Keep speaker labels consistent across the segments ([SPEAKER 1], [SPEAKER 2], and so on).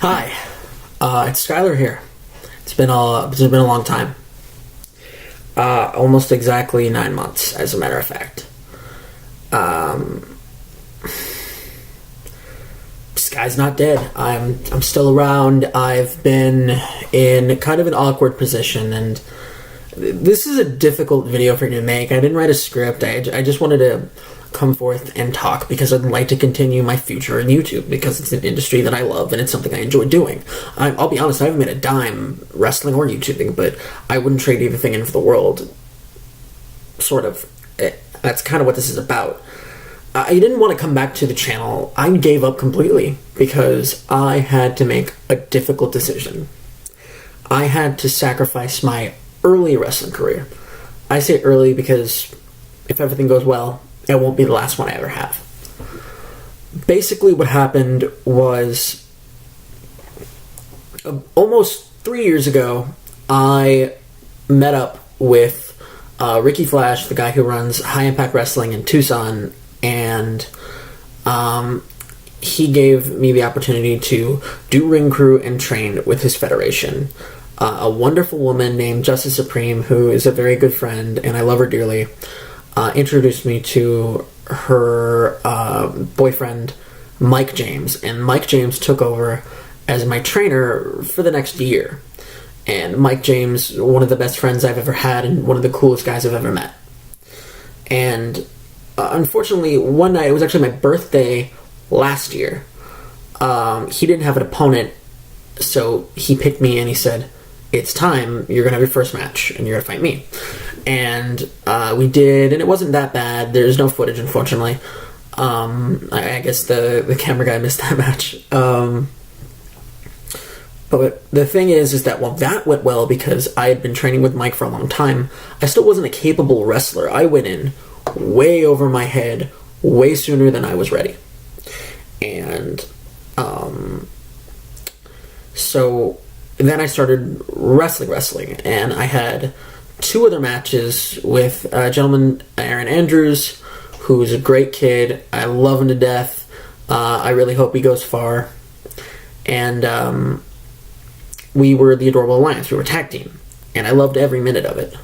[SPEAKER 1] Hi, it's Skylar here. It's been a long time. Almost exactly 9 months, as a matter of fact. Sky's not dead. I'm still around. I've been in kind of an awkward position, and this is a difficult video for me to make. I didn't write a script. I just wanted to come forth and talk because I'd like to continue my future in YouTube because it's an industry that I love and it's something I enjoy doing. I'll be honest, I haven't made a dime wrestling or YouTubing, but I wouldn't trade anything in for the world. Sort of. That's kind of what this is about. I didn't want to come back to the channel. I gave up completely because I had to make a difficult decision. I had to sacrifice my early wrestling career. I say early because if everything goes well, it won't be the last one I ever have. Basically what happened was almost 3 years ago, I met up with Ricky Flash, the guy who runs High Impact Wrestling in Tucson, and he gave me the opportunity to do ring crew and train with his federation. A wonderful woman named Justice Supreme, who is a very good friend, and I love her dearly, introduced me to her boyfriend, Mike James, and Mike James took over as my trainer for the next year. And Mike James, one of the best friends I've ever had and one of the coolest guys I've ever met. And unfortunately, one night, it was actually my birthday last year, he didn't have an opponent, so he picked me and he said, "It's time, you're going to have your first match, and you're going to fight me." And we did, and it wasn't that bad. There's no footage, unfortunately. I guess the camera guy missed that match. But the thing is that while that went well because I had been training with Mike for a long time, I still wasn't a capable wrestler. I went in way over my head, way sooner than I was ready. And so then I started wrestling, and I had 2 other matches with a gentleman, Aaron Andrews, who's a great kid. I love him to death. I really hope he goes far. And we were the Adorable Alliance. We were a tag team, and I loved every minute of it.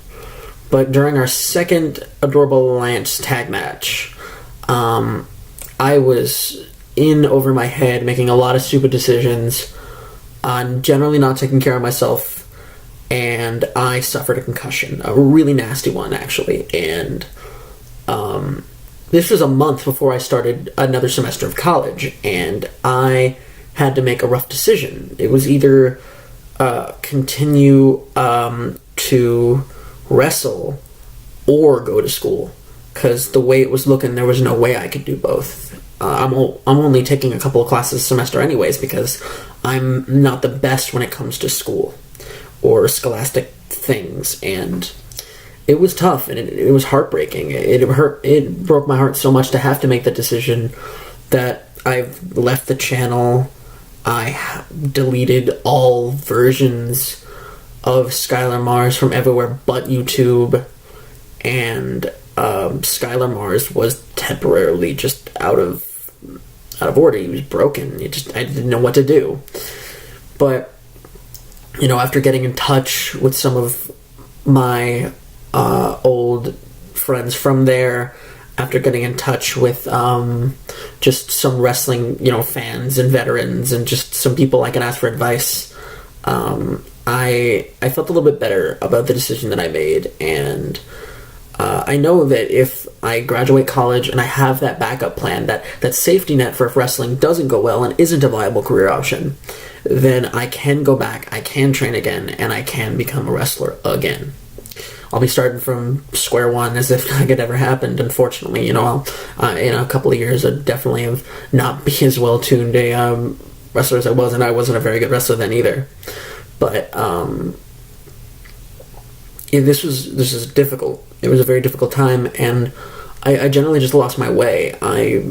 [SPEAKER 1] But during our second Adorable Alliance tag match, I was in over my head, making a lot of stupid decisions, generally not taking care of myself, and I suffered a concussion, a really nasty one, actually. And this was a month before I started another semester of college, and I had to make a rough decision. It was either continue to wrestle or go to school, because the way it was looking, there was no way I could do both. I'm only taking a couple of classes a semester anyways because I'm not the best when it comes to school or scholastic things, and it was tough, and it was heartbreaking. It hurt. It broke my heart so much to have to make the decision that I've left the channel. I deleted all versions of Skylar Mars from everywhere but YouTube, and Skylar Mars was temporarily just out of order. He was broken. I didn't know what to do. But after getting in touch with some of my old friends from there, after getting in touch with just some wrestling, fans and veterans and just some people I can ask for advice, I felt a little bit better about the decision that I made. And I know that if I graduate college and I have that backup plan, that safety net for if wrestling doesn't go well and isn't a viable career option, then I can go back, I can train again, and I can become a wrestler again. I'll be starting from square one as if nothing had ever happened, unfortunately. I'll, in a couple of years, I'd definitely have not be as well-tuned a wrestler as I was, and I wasn't a very good wrestler then either. But this was difficult. It was a very difficult time, and I generally just lost my way. I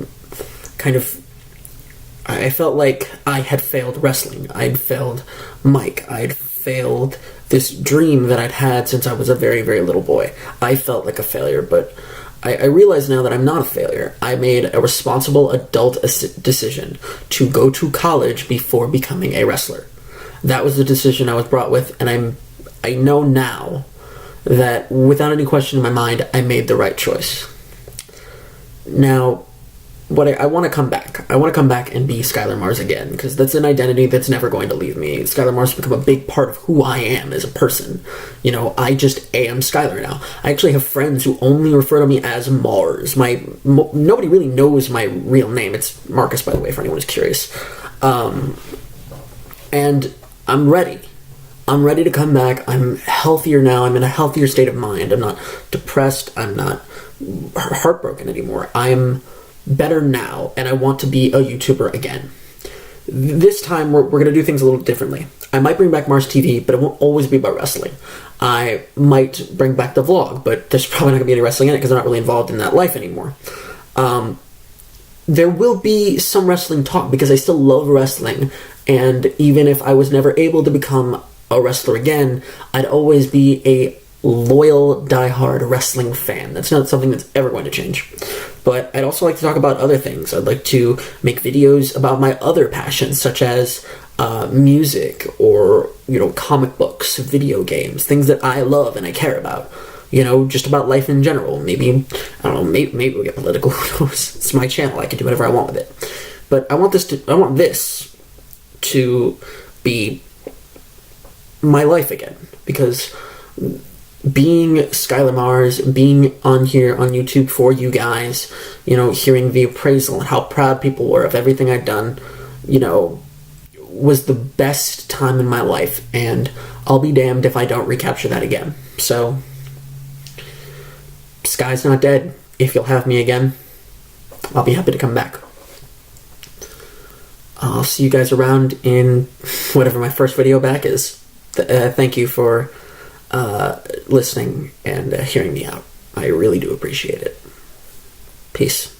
[SPEAKER 1] felt like I had failed wrestling. I'd failed Mike. I'd failed this dream that I'd had since I was a very, very little boy. I felt like a failure, but I realize now that I'm not a failure. I made a responsible adult decision to go to college before becoming a wrestler. That was the decision I was brought with, and I know now that without any question in my mind, I made the right choice. Now, I want to come back. I want to come back and be Skylar Mars again, because that's an identity that's never going to leave me. Skylar Mars has become a big part of who I am as a person. You know, I just am Skylar now. I actually have friends who only refer to me as Mars. Nobody really knows my real name. It's Marcus, by the way, for anyone who's curious. And I'm ready. I'm ready to come back. I'm healthier now. I'm in a healthier state of mind. I'm not depressed. I'm not heartbroken anymore. I'm better now, and I want to be a YouTuber again. This time, we're going to do things a little differently. I might bring back Mars TV, but it won't always be about wrestling. I might bring back the vlog, but there's probably not going to be any wrestling in it because I'm not really involved in that life anymore. There will be some wrestling talk because I still love wrestling, and even if I was never able to become a wrestler again, I'd always be a loyal, diehard wrestling fan. That's not something that's ever going to change. But I'd also like to talk about other things. I'd like to make videos about my other passions, such as music or, comic books, video games, things that I love and I care about. Just about life in general. Maybe, I don't know, maybe we'll get political. Who knows? It's my channel. I can do whatever I want with it. But I want this to be my life again. Because being Skylar Mars, being on here on YouTube for you guys, hearing the appraisal and how proud people were of everything I'd done, was the best time in my life, and I'll be damned if I don't recapture that again. So, Sky's not dead. If you'll have me again, I'll be happy to come back. I'll see you guys around in whatever my first video back is. Thank you for listening and hearing me out. I really do appreciate it. Peace.